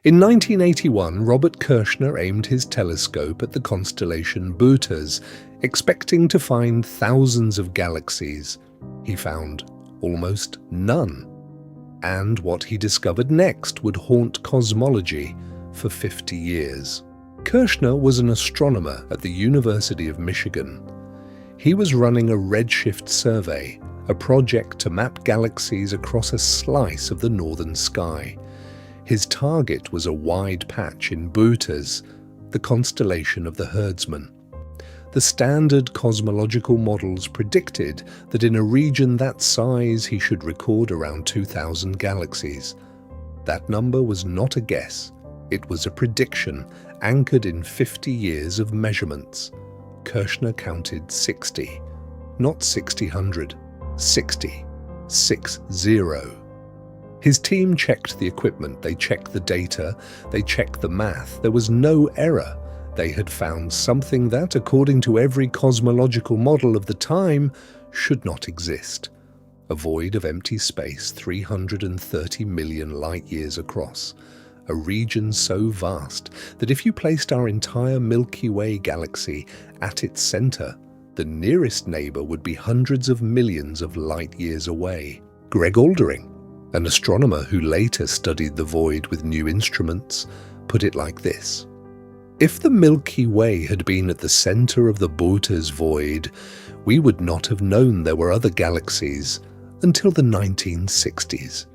In 1981, Robert Kirshner aimed his telescope at the constellation Boötes, expecting to find thousands of galaxies. He found almost none. And what he discovered next would haunt cosmology for 50 years. Kirshner was an astronomer at the University of Michigan. He was running a redshift survey, a project to map galaxies across a slice of the northern sky. His target was a wide patch in Boötes, the constellation of the herdsman. The standard cosmological models predicted that in a region that size he should record around 2,000 galaxies. That number was not a guess, it was a prediction anchored in 50 years of measurements. Kirshner counted 60, not 60, 60, 60. His team checked the equipment, they checked the data, they checked the math. There was no error. They had found something that, according to every cosmological model of the time, should not exist. A void of empty space 330 million light-years across. A region so vast that if you placed our entire Milky Way galaxy at its center, the nearest neighbor would be hundreds of millions of light-years away. Greg Aldering, an astronomer who later studied the void with new instruments, put it like this. If the Milky Way had been at the center of the Boötes Void, we would not have known there were other galaxies until the 1960s.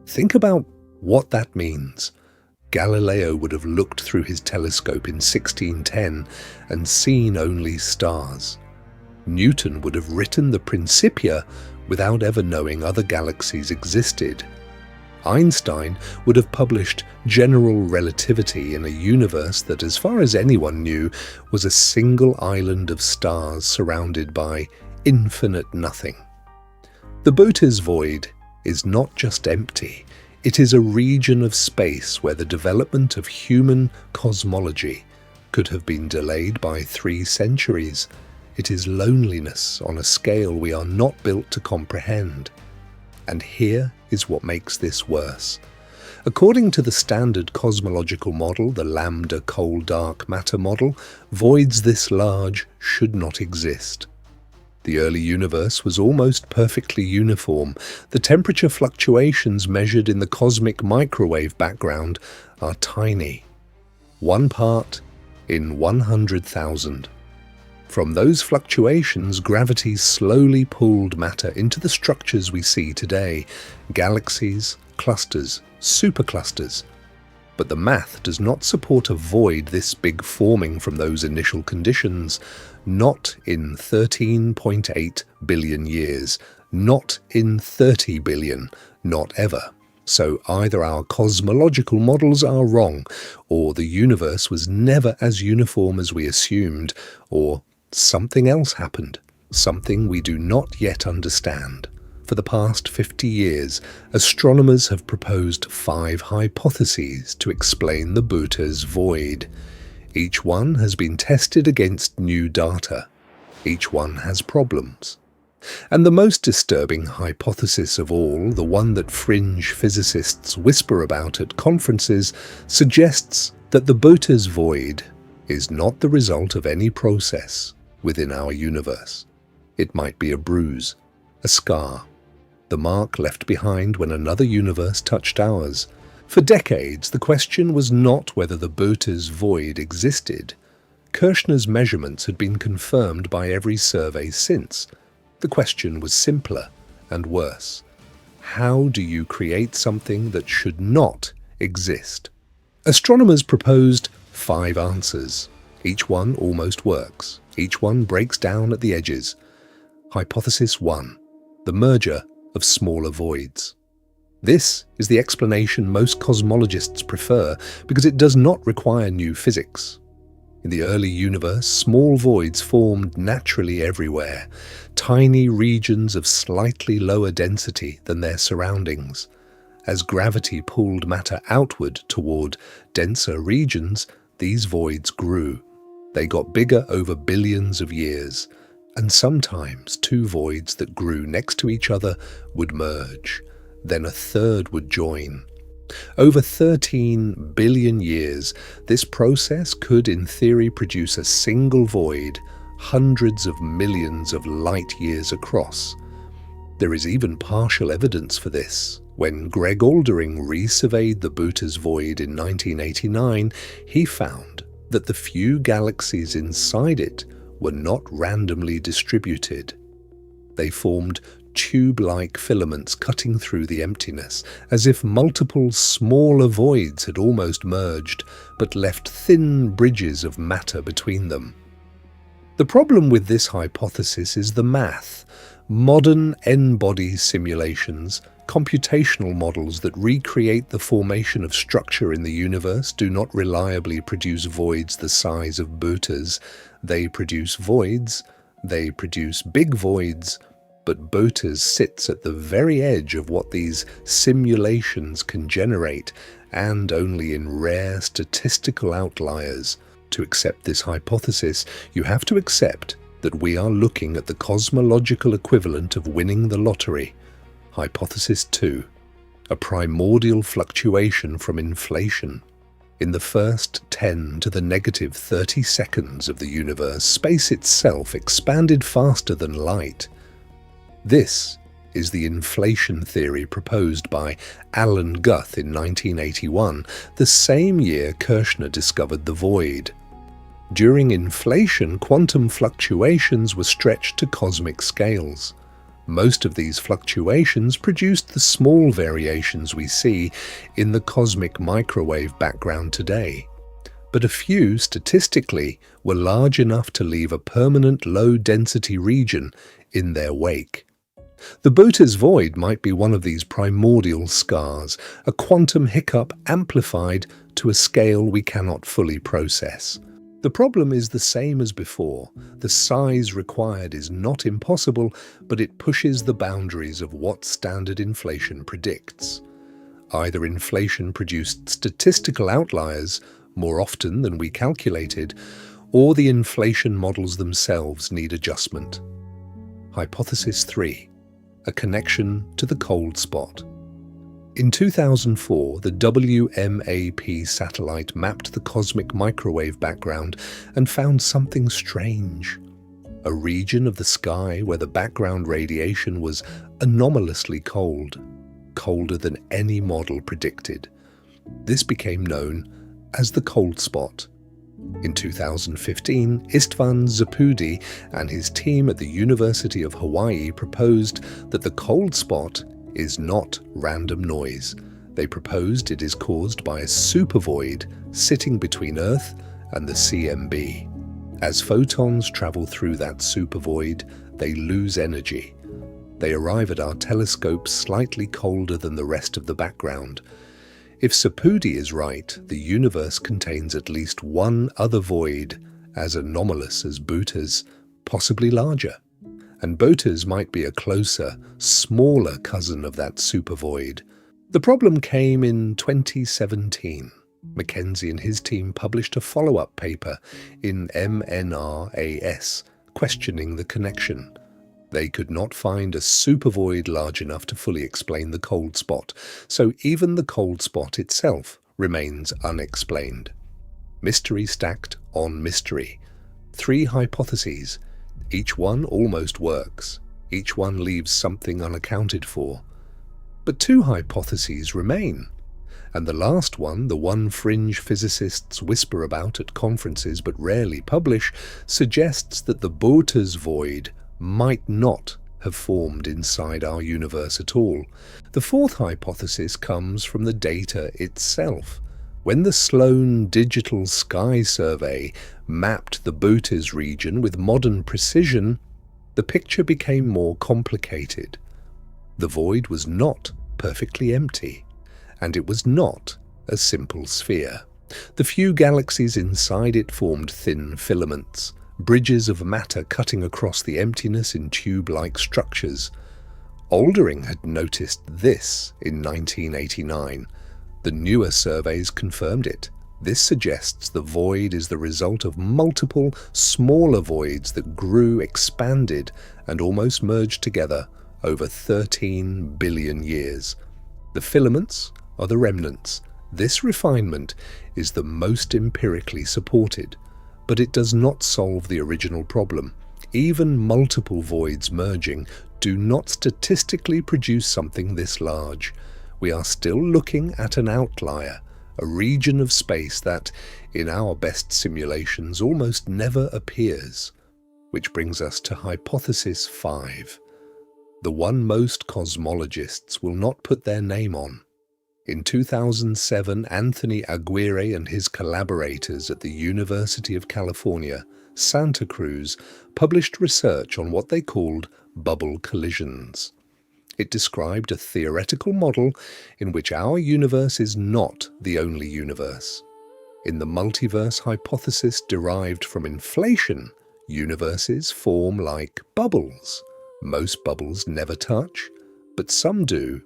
Think about what that means. Galileo would have looked through his telescope in 1610 and seen only stars. Newton would have written the Principia without ever knowing other galaxies existed. Einstein would have published general relativity in a universe that, as far as anyone knew, was a single island of stars surrounded by infinite nothing. The Boötes Void is not just empty, it is a region of space where the development of human cosmology could have been delayed by 3 centuries. It is loneliness on a scale we are not built to comprehend. And here is what makes this worse. According to the standard cosmological model, the lambda cold dark matter model, voids this large should not exist. The early universe was almost perfectly uniform. The temperature fluctuations measured in the cosmic microwave background are tiny. 1 part in 100,000. From those fluctuations, gravity slowly pulled matter into the structures we see today, galaxies, clusters, superclusters. But the math does not support a void this big forming from those initial conditions, not in 13.8 billion years, not in 30 billion, not ever. So either our cosmological models are wrong, or the universe was never as uniform as we assumed, or something else happened, something we do not yet understand. For the past 50 years, astronomers have proposed 5 hypotheses to explain the Boötes Void. Each one has been tested against new data. Each one has problems. And the most disturbing hypothesis of all, the one that fringe physicists whisper about at conferences, suggests that the Boötes Void is not the result of any process within our universe. It might be a bruise, a scar, the mark left behind when another universe touched ours. For decades, the question was not whether the Boötes Void existed. Kirshner's measurements had been confirmed by every survey since. The question was simpler and worse. How do you create something that should not exist? Astronomers proposed 5 answers. Each one almost works. Each one breaks down at the edges. Hypothesis 1. The merger of smaller voids. This is the explanation most cosmologists prefer because it does not require new physics. In the early universe, small voids formed naturally everywhere, tiny regions of slightly lower density than their surroundings. As gravity pulled matter outward toward denser regions, these voids grew. They got bigger over billions of years, and sometimes 2 voids that grew next to each other would merge. Then a third would join. Over 13 billion years, this process could in theory produce a single void hundreds of millions of light years across. There is even partial evidence for this. When Greg Aldering resurveyed the Boötes Void in 1989, he found that the few galaxies inside it were not randomly distributed. They formed tube-like filaments cutting through the emptiness, as if multiple smaller voids had almost merged, but left thin bridges of matter between them. The problem with this hypothesis is the math. Modern n-body simulations, computational models that recreate the formation of structure in the universe, do not reliably produce voids the size of Boötes. They produce voids, they produce big voids, but Boötes sits at the very edge of what these simulations can generate, and only in rare statistical outliers. To accept this hypothesis, you have to accept that we are looking at the cosmological equivalent of winning the lottery. Hypothesis 2. A primordial fluctuation from inflation. In the first 10 to the negative 30 seconds of the universe, space itself expanded faster than light. This is the inflation theory proposed by Alan Guth in 1981, the same year Kirshner discovered the void. During inflation, quantum fluctuations were stretched to cosmic scales. Most of these fluctuations produced the small variations we see in the cosmic microwave background today. But a few, statistically, were large enough to leave a permanent low-density region in their wake. The Boötes Void might be one of these primordial scars, a quantum hiccup amplified to a scale we cannot fully process. The problem is the same as before. The size required is not impossible, but it pushes the boundaries of what standard inflation predicts. Either inflation produced statistical outliers more often than we calculated, or the inflation models themselves need adjustment. Hypothesis 3. A connection to the cold spot. In 2004, the WMAP satellite mapped the cosmic microwave background and found something strange. A region of the sky where the background radiation was anomalously cold, colder than any model predicted. This became known as the cold spot. In 2015, Istvan Zapudi and his team at the University of Hawaii proposed that the cold spot is not random noise. They proposed it is caused by a supervoid sitting between Earth and the CMB. As photons travel through that supervoid, they lose energy. They arrive at our telescopes slightly colder than the rest of the background. If Zapudi is right, the universe contains at least one other void, as anomalous as Boötes, possibly larger. And Boötes might be a closer, smaller cousin of that supervoid. The problem came in 2017. Mackenzie and his team published a follow-up paper in MNRAS, questioning the connection. They could not find a supervoid large enough to fully explain the cold spot, so even the cold spot itself remains unexplained. Mystery stacked on mystery. 3 hypotheses. Each one almost works. Each one leaves something unaccounted for. But 2 hypotheses remain. And the last one, the one fringe physicists whisper about at conferences but rarely publish, suggests that the Boötes Void might not have formed inside our universe at all. The 4th hypothesis comes from the data itself. When the Sloan Digital Sky Survey mapped the Boötes region with modern precision, the picture became more complicated. The void was not perfectly empty, and it was not a simple sphere. The few galaxies inside it formed thin filaments, bridges of matter cutting across the emptiness in tube-like structures. Aldering had noticed this in 1989. The newer surveys confirmed it. This suggests the void is the result of multiple smaller voids that grew, expanded, and almost merged together over 13 billion years. The filaments are the remnants. This refinement is the most empirically supported, but it does not solve the original problem. Even multiple voids merging do not statistically produce something this large. We are still looking at an outlier, a region of space that, in our best simulations, almost never appears. Which brings us to hypothesis 5, the one most cosmologists will not put their name on. In 2007, Anthony Aguirre and his collaborators at the University of California, Santa Cruz, published research on what they called bubble collisions. It described a theoretical model in which our universe is not the only universe. In the multiverse hypothesis derived from inflation, universes form like bubbles. Most bubbles never touch, but some do.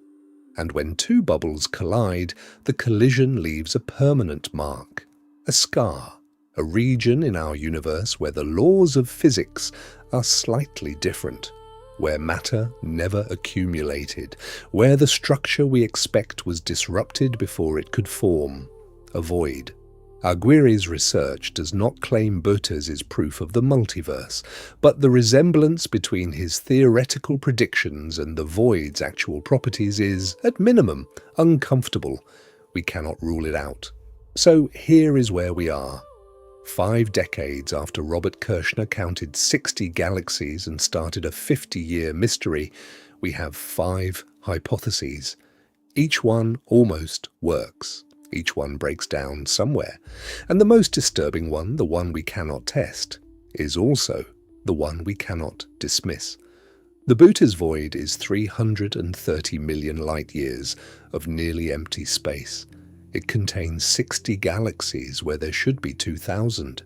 And when two bubbles collide, the collision leaves a permanent mark, a scar, a region in our universe where the laws of physics are slightly different, where matter never accumulated, where the structure we expect was disrupted before it could form, a void. Aguirre's research does not claim Boötes is proof of the multiverse, but the resemblance between his theoretical predictions and the void's actual properties is, at minimum, uncomfortable. We cannot rule it out. So here is where we are. 5 decades after Robert Kirshner counted 60 galaxies and started a 50-year mystery, we have 5 hypotheses. Each one almost works. Each one breaks down somewhere. And the most disturbing one, the one we cannot test, is also the one we cannot dismiss. The Boötes Void is 330 million light-years of nearly empty space. It contains 60 galaxies where there should be 2,000.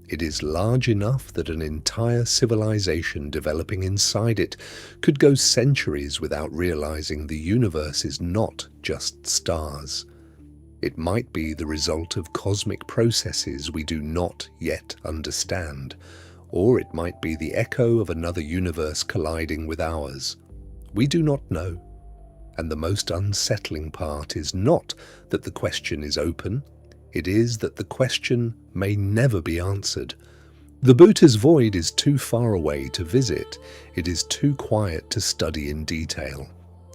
It is large enough that an entire civilization developing inside it could go centuries without realizing the universe is not just stars. It might be the result of cosmic processes we do not yet understand, or it might be the echo of another universe colliding with ours. We do not know. And the most unsettling part is not that the question is open, it is that the question may never be answered. The Boötes Void is too far away to visit, it is too quiet to study in detail.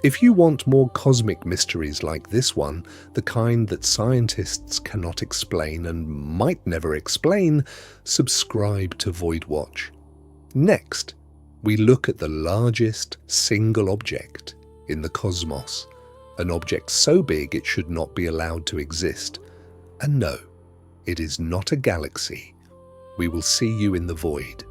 If you want more cosmic mysteries like this one, the kind that scientists cannot explain and might never explain, subscribe to Voidwatch. Next, we look at the largest single object in the cosmos, an object so big it should not be allowed to exist. And no, it is not a galaxy. We will see you in the void.